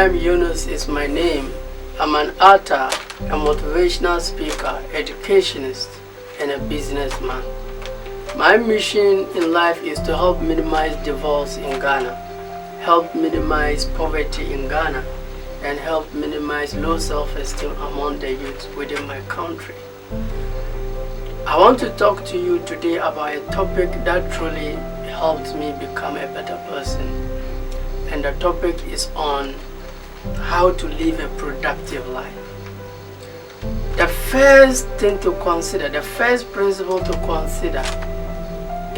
Ibrahim Yunus is my name. I'm an author, a motivational speaker, educationist, and a businessman. My mission in life is to help minimize divorce in Ghana, help minimize poverty in Ghana, and help minimize low self-esteem among the youth within my country. I want to talk to you today about a topic that truly helped me become a better person. And the topic is on how to live a productive life. The first thing to consider, the first principle to consider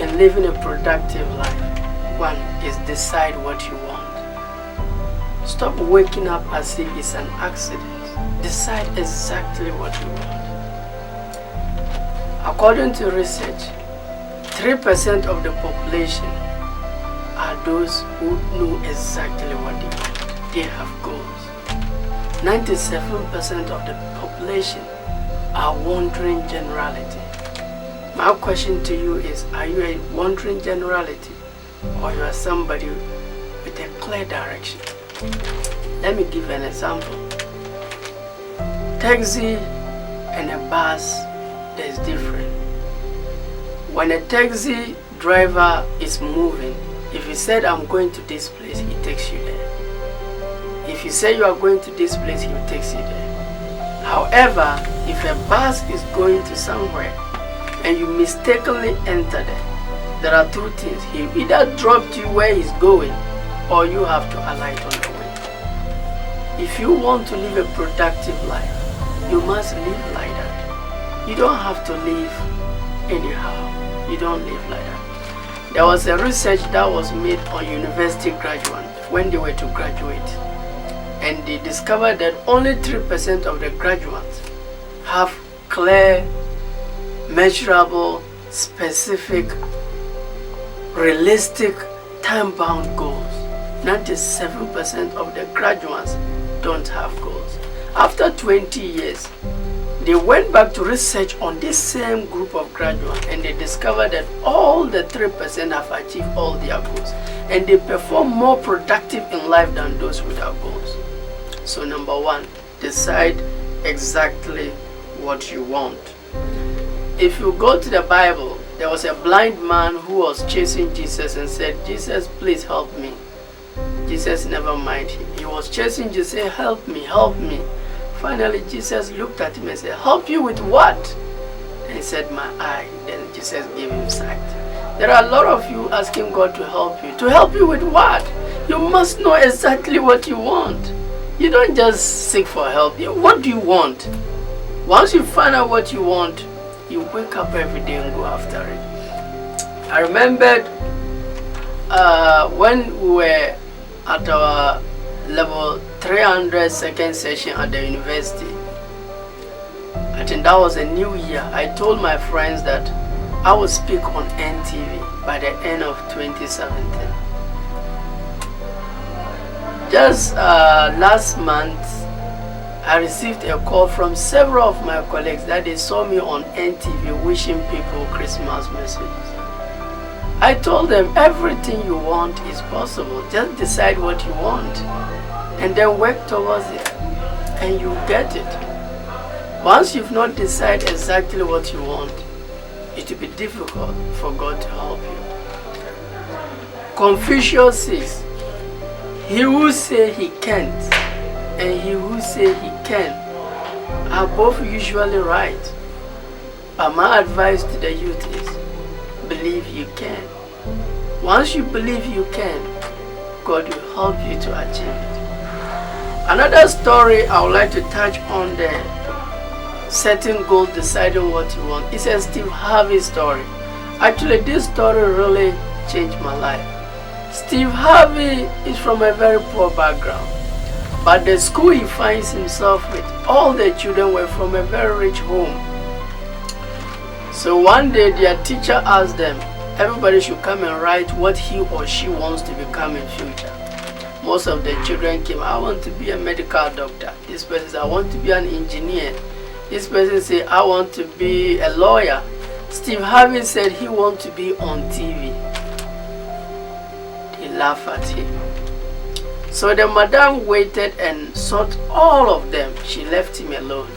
in living a productive life, one is decide what you want. Stop waking up as if it's an accident. Decide exactly what you want. According to research, 3% of the population are those who know exactly what they want. They have goals. 97% of the population are wandering generality. My question to you is, are you a wandering generality, or you are somebody with a clear direction? Let me give an example. Taxi and a bus, there's different. When a taxi driver is moving, if he said, I'm going to this place, he takes you there. If you say you are going to this place, he takes you there. However, if a bus is going to somewhere and you mistakenly enter there are two things. He either dropped you where he's going, or you have to alight on the way. If you want to live a productive life, you must live like that. You don't have to live anyhow. You don't live like that. There was a research that was made on university graduates when they were to graduate, and they discovered that only 3% of the graduates have clear, measurable, specific, realistic, time-bound goals. 97% of the graduates don't have goals. After 20 years, they went back to research on this same group of graduates, and they discovered that all the 3% have achieved all their goals, and they perform more productive in life than those without goals. So number one, decide exactly what you want. If you go to the Bible, there was a blind man who was chasing Jesus and said, Jesus, please help me. Jesus never minded him. He was chasing Jesus, saying, help me, help me. Finally, Jesus looked at him and said, help you with what? And he said, my eye. Then Jesus gave him sight. There are a lot of you asking God to help you. To help you with what? You must know exactly what you want. You don't just seek for help. What do you want? Once you find out what you want, you wake up every day and go after it. I remembered when we were at our level 300 second session at the university. I think that was a new year. I told my friends that I would speak on NTV by the end of 2017. Just last month, I received a call from several of my colleagues that they saw me on NTV wishing people Christmas messages. I told them everything you want is possible. Just decide what you want and then work towards it, and you get it. Once you've not decided exactly what you want, it will be difficult for God to help you. Confucius says, he who say he can't and he who say he can are both usually right. But my advice to the youth is, believe you can. Once you believe you can, God will help you to achieve it. Another story I would like to touch on there, setting goals, deciding what you want. It's a Steve Harvey story. Actually, this story really changed my life. Steve Harvey is from a very poor background, but the school he finds himself with, all the children were from a very rich home. So one day their teacher asked them, everybody should come and write what he or she wants to become in future. Most of the children came, I want to be a medical doctor. This person said, I want to be an engineer. This person said, I want to be a lawyer. Steve Harvey said he wants to be on TV. They laugh at him. So the madam waited and sought all of them. She left him alone.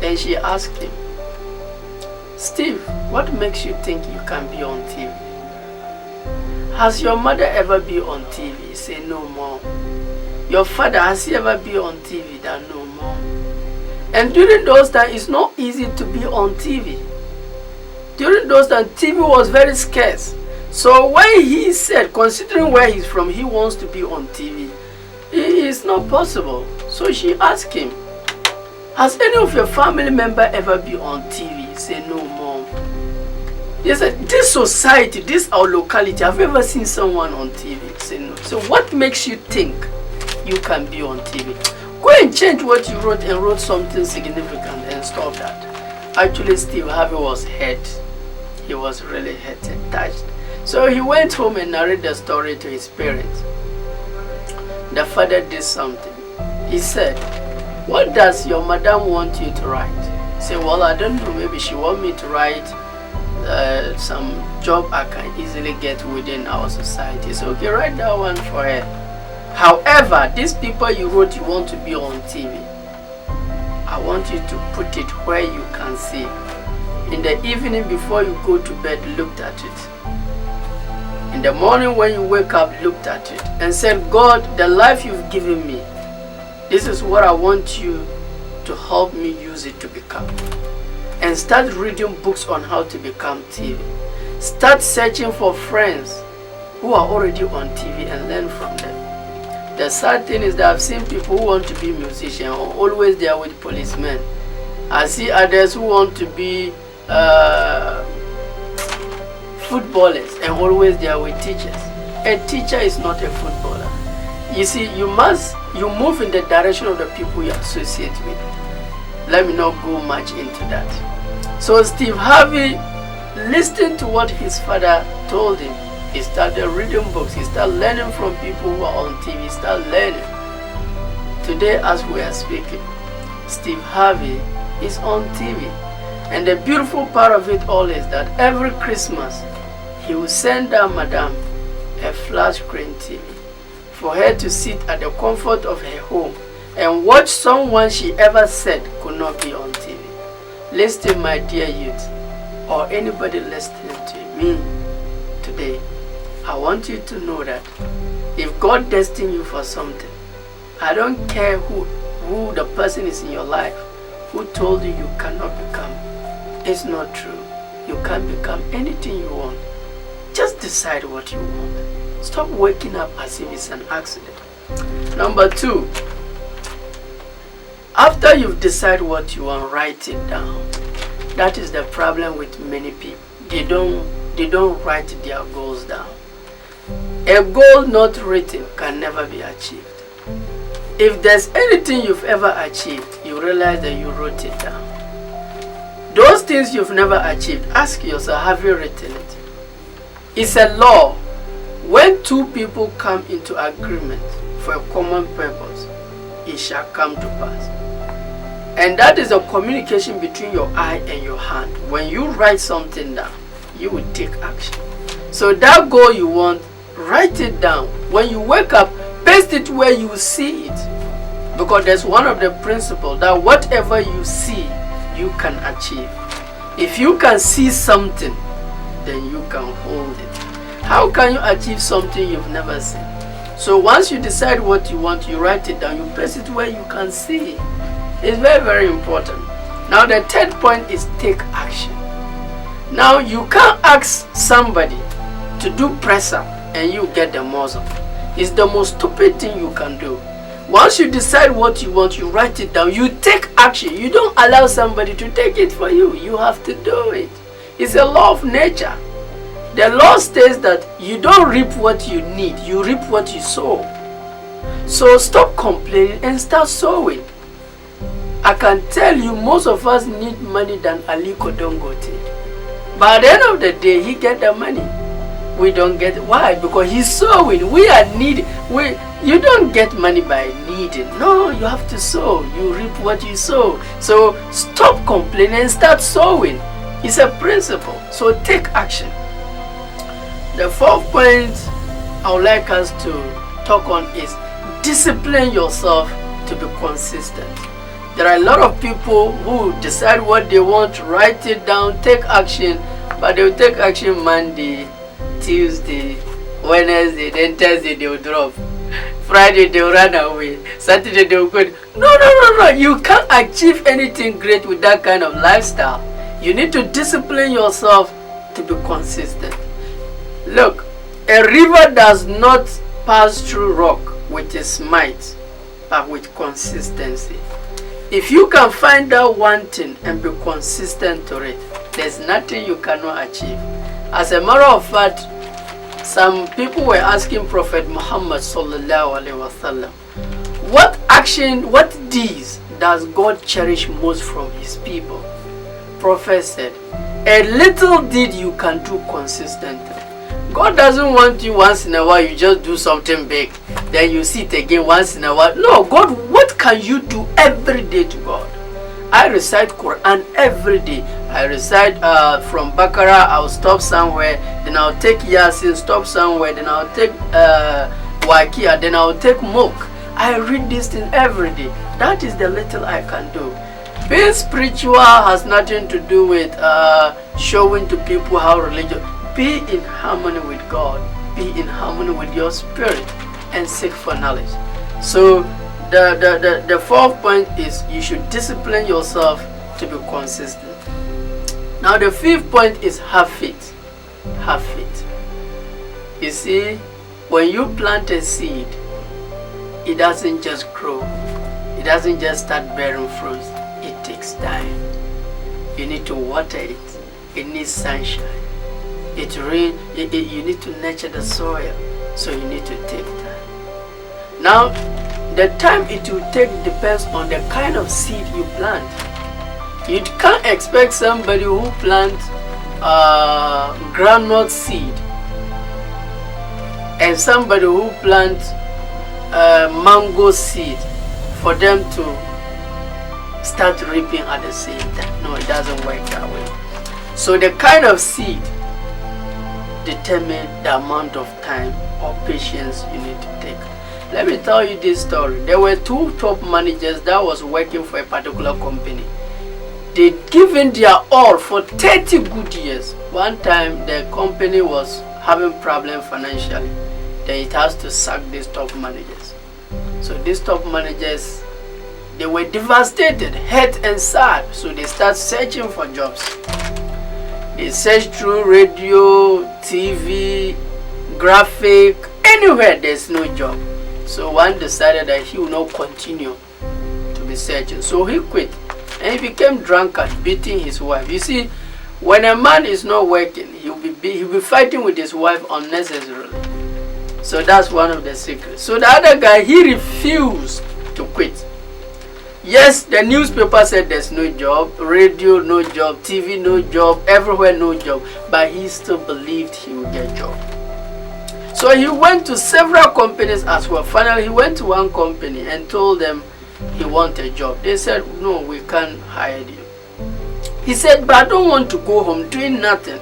Then she asked him, Steve, what makes you think you can be on TV? Has your mother ever been on TV? He said, no, Mom. Your father, has he ever been on TV? That, no, Mom. And during those times, it's not easy to be on TV. During those times, TV was very scarce. So when he said, considering where he's from, he wants to be on TV, it's not possible. So she asked him, has any of your family member ever been on TV? He said, no, Mom. He said, this society, this our locality, have you ever seen someone on TV? He said, no. So what makes you think you can be on TV? Go and change what you wrote and wrote something significant and stop that. Actually, Steve Harvey was hurt. He was really hurt and touched. So he went home and narrated the story to his parents. The father did something. He said, what does your madam want you to write? He said, well, I don't know, maybe she wants me to write some job I can easily get within our society. So okay, write that one for her. However, these people you wrote you want to be on TV, I want you to put it where you can see. In the evening before you go to bed, look at it. In the morning when you wake up, look at it and said, God, the life you've given me, this is what I want you to help me use it to become. And start reading books on how to become TV. Start searching for friends who are already on TV and learn from them. The sad thing is that I've seen people who want to be musicians or always there with policemen. I see others who want to be footballers and always they are with teachers. A teacher is not a footballer. You see, you move in the direction of the people you associate with. Let me not go much into that. So Steve Harvey listened to what his father told him. He started reading books. He started learning from people who are on TV. He started learning. Today, as we are speaking, Steve Harvey is on TV. And the beautiful part of it all is that every Christmas, he will send down Madame a flat screen TV for her to sit at the comfort of her home and watch someone she ever said could not be on TV. Listen, my dear youth, or anybody listening to me today, I want you to know that if God destined you for something, I don't care who the person is in your life who told you you cannot become. It's not true. You can become anything you want. Just decide what you want. Stop waking up as if it's an accident. Number 2, after you've decided what you want, write it down. That is the problem with many people. They don't write their goals down. A goal not written can never be achieved. If there's anything you've ever achieved, you realize that you wrote it down. Those things you've never achieved, ask yourself, have you written it? It's a law. When two people come into agreement for a common purpose, it shall come to pass. And that is a communication between your eye and your hand. When you write something down, you will take action. So that goal you want, write it down. When you wake up, paste it where you see it. Because there's one of the principles that whatever you see, you can achieve. If you can see something, then you can hold it. How can you achieve something you've never seen? So once you decide what you want, you write it down, you place it where you can see. It's very, very important. Now the third point is take action. Now you can't ask somebody to do press up and you get the muscle. It's the most stupid thing you can do. Once you decide what you want, you write it down, you take action. You don't allow somebody to take it for you. You have to do it. It's a law of nature. The law states that you don't reap what you need, you reap what you sow. So stop complaining and start sowing. I can tell you most of us need money than Aliko Dangote. But at the end of the day, he get the money. We don't get it. Why? Because he's sowing. We are needing. You don't get money by needing. No, you have to sow. You reap what you sow. So stop complaining and start sowing. It's a principle. So take action. The fourth point I would like us to talk on is discipline yourself to be consistent. There are a lot of people who decide what they want, write it down, take action, but they will take action Monday, Tuesday, Wednesday, then Thursday they will drop. Friday they will run away. Saturday they will go. No. You can't achieve anything great with that kind of lifestyle. You need to discipline yourself to be consistent. Look, a river does not pass through rock with its might, but with consistency. If you can find out one thing and be consistent to it, there's nothing you cannot achieve. As a matter of fact, some people were asking Prophet Muhammad sallallahu alaihi wasallam, what deeds does God cherish most from his people? Prophet said, a little deed you can do consistently. God doesn't want you once in a while, you just do something big, then you sit again once in a while. No, God, what can you do every day to God? I recite Quran every day. I recite from Baqarah, I'll stop somewhere, then I'll take Yasin, stop somewhere, then I'll take Waqiah, then I'll take Mulk. I read this thing every day. That is the little I can do. Being spiritual has nothing to do with showing to people how religious. Be in harmony with God. Be in harmony with your spirit and seek for knowledge. So the fourth point is you should discipline yourself to be consistent. Now the fifth point is have faith. Have faith. You see, when you plant a seed, it doesn't just grow. It doesn't just start bearing fruits. It takes time. You need to water it. It needs sunshine. It rain. You need to nurture the soil. So you need to take time. Now, the time it will take depends on the kind of seed you plant. You can't expect somebody who plants groundnut seed and somebody who plants mango seed for them to start reaping at the same time. No, it doesn't work that way. So the kind of seed determine the amount of time or patience you need to take. Let me tell you this story. There were two top managers that was working for a particular company. They'd given their all for 30 good years. One time the company was having problem financially. Then it has to sack these top managers. So these top managers, they were devastated, hurt and sad. So they start searching for jobs. They search through radio, TV, graphic, anywhere there's no job. So one decided that he will not continue to be searching. So he quit and he became drunkard, beating his wife. You see, when a man is not working, he'll be fighting with his wife unnecessarily. So that's one of the secrets. So the other guy, he refused to quit. Yes, the newspaper said there's no job, radio no job, TV no job, everywhere no job, but he still believed he would get a job. So he went to several companies as well. Finally, he went to one company and told them he wanted a job. They said, no, we can't hire you. He said, but I don't want to go home doing nothing.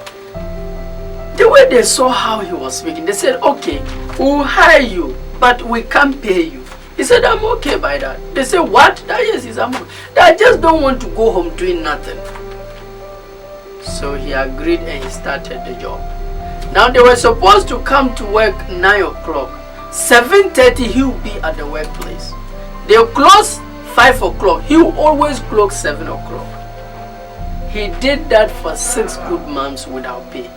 The way they saw how he was speaking, they said, okay, we'll hire you, but we can't pay you. He said, I'm okay by that. They said, what? That yes, he's okay. I just don't want to go home doing nothing. So he agreed and he started the job. Now they were supposed to come to work 9 o'clock. 7:30 he will be at the workplace. They close 5 o'clock. He will always close 7 o'clock. He did that for 6 good months without pay.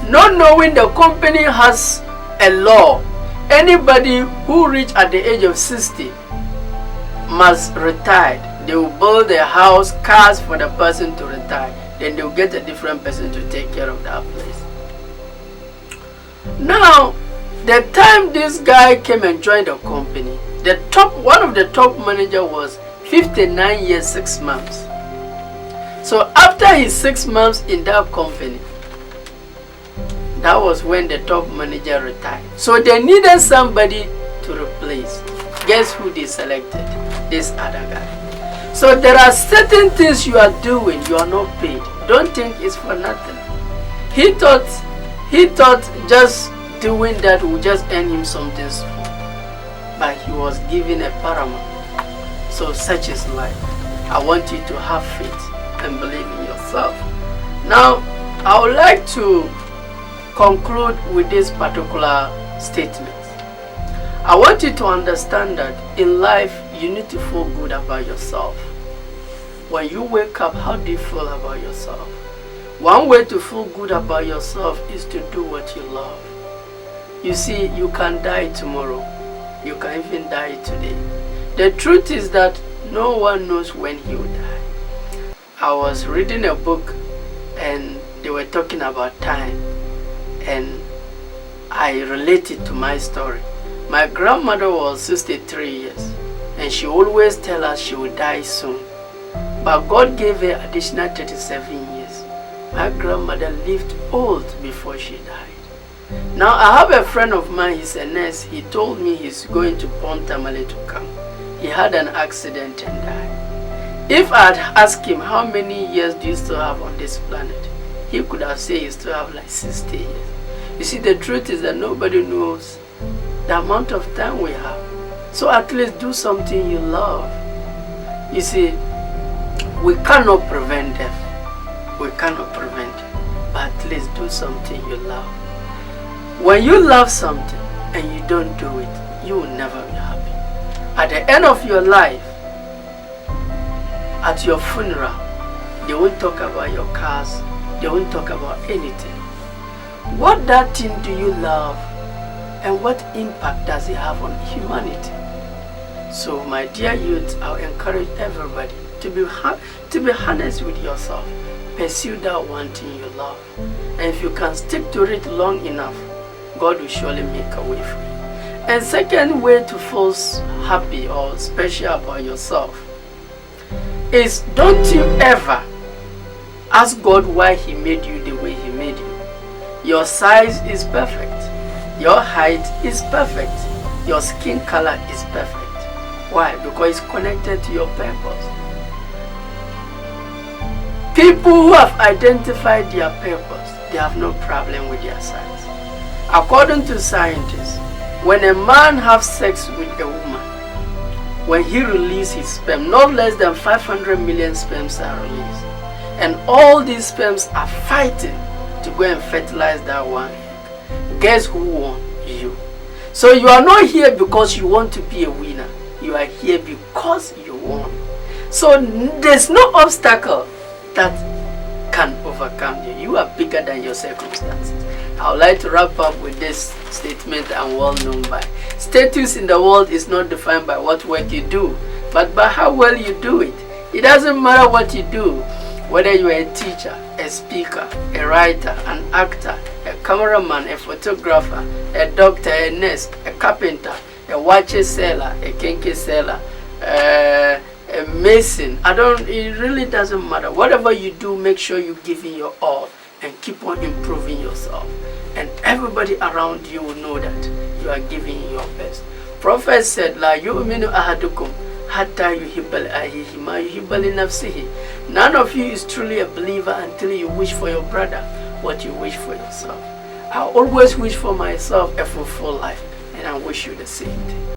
Not knowing the company has a law. Anybody who reach at the age of 60 must retire. They will build a house, cars for the person to retire. Then they will get a different person to take care of that place. Now, the time this guy came and joined the company, one of the top manager was 59 years, 6 months. So after his 6 months in that company, that was when the top manager retired. So they needed somebody to replace. Guess who they selected? This other guy. So there are certain things you are doing, you are not paid. Don't think it's for nothing. He thought just doing that will just earn him something small. but he was given a paramount. So such is life. I want you to have faith and believe in yourself. Now, I would like to conclude with this particular statement. I want you to understand that in life, you need to feel good about yourself. When you wake up, how do you feel about yourself? One way to feel good about yourself is to do what you love. You see, you can die tomorrow. You can even die today. The truth is that no one knows when he will die. I was reading a book and they were talking about time, and I related to my story. My grandmother was 63 years and she always tell us she will die soon. But God gave her additional 37 years. My grandmother lived old before she died. Now I have a friend of mine, he's a nurse. He told me he's going to Pont Tamale to come. He had an accident and died. If I had asked him how many years do you still have on this planet, he could have said you still have like 60 years. You see, the truth is that nobody knows the amount of time we have. So at least do something you love. You see, we cannot prevent death. We cannot prevent it. But at least do something you love. When you love something and you don't do it, you will never be happy. At the end of your life, at your funeral, they won't talk about your cars. They won't talk about anything. What that thing do you love? And what impact does it have on humanity? So my dear youth, I'll encourage everybody to be honest with yourself. Pursue that one thing you love. And if you can stick to it long enough, God will surely make a way for you. And second way to feel happy or special about yourself is, don't you ever ask God why he made you the way he made you. Your size is perfect. Your height is perfect. Your skin color is perfect. Why? Because it's connected to your purpose. People who have identified their purpose, they have no problem with their size. According to scientists, when a man has sex with a woman, when he releases his sperm, not less than 500 million sperms are released. And all these sperms are fighting to go and fertilize that one egg. Guess who won? You. So you are not here because you want to be a winner. You are here because you won. So there's no obstacle that can overcome you. You are bigger than your circumstances. I would like to wrap up with this statement I'm well known by. Status in the world is not defined by what work you do, but by how well you do it. It doesn't matter what you do, whether you are a teacher, a speaker, a writer, an actor, a cameraman, a photographer, a doctor, a nurse, a carpenter, a watch seller, a kinky seller, a mason. It really doesn't matter. Whatever you do, make sure you give in your all and keep on improving yourself. And everybody around you will know that you are giving your best. Prophet said, La yu'minu ahadukum hatta yuhibba li akhihi ma yuhibba li nafsihi. None of you is truly a believer until you wish for your brother what you wish for yourself. I always wish for myself a fulfilled life, and I wish you the same thing.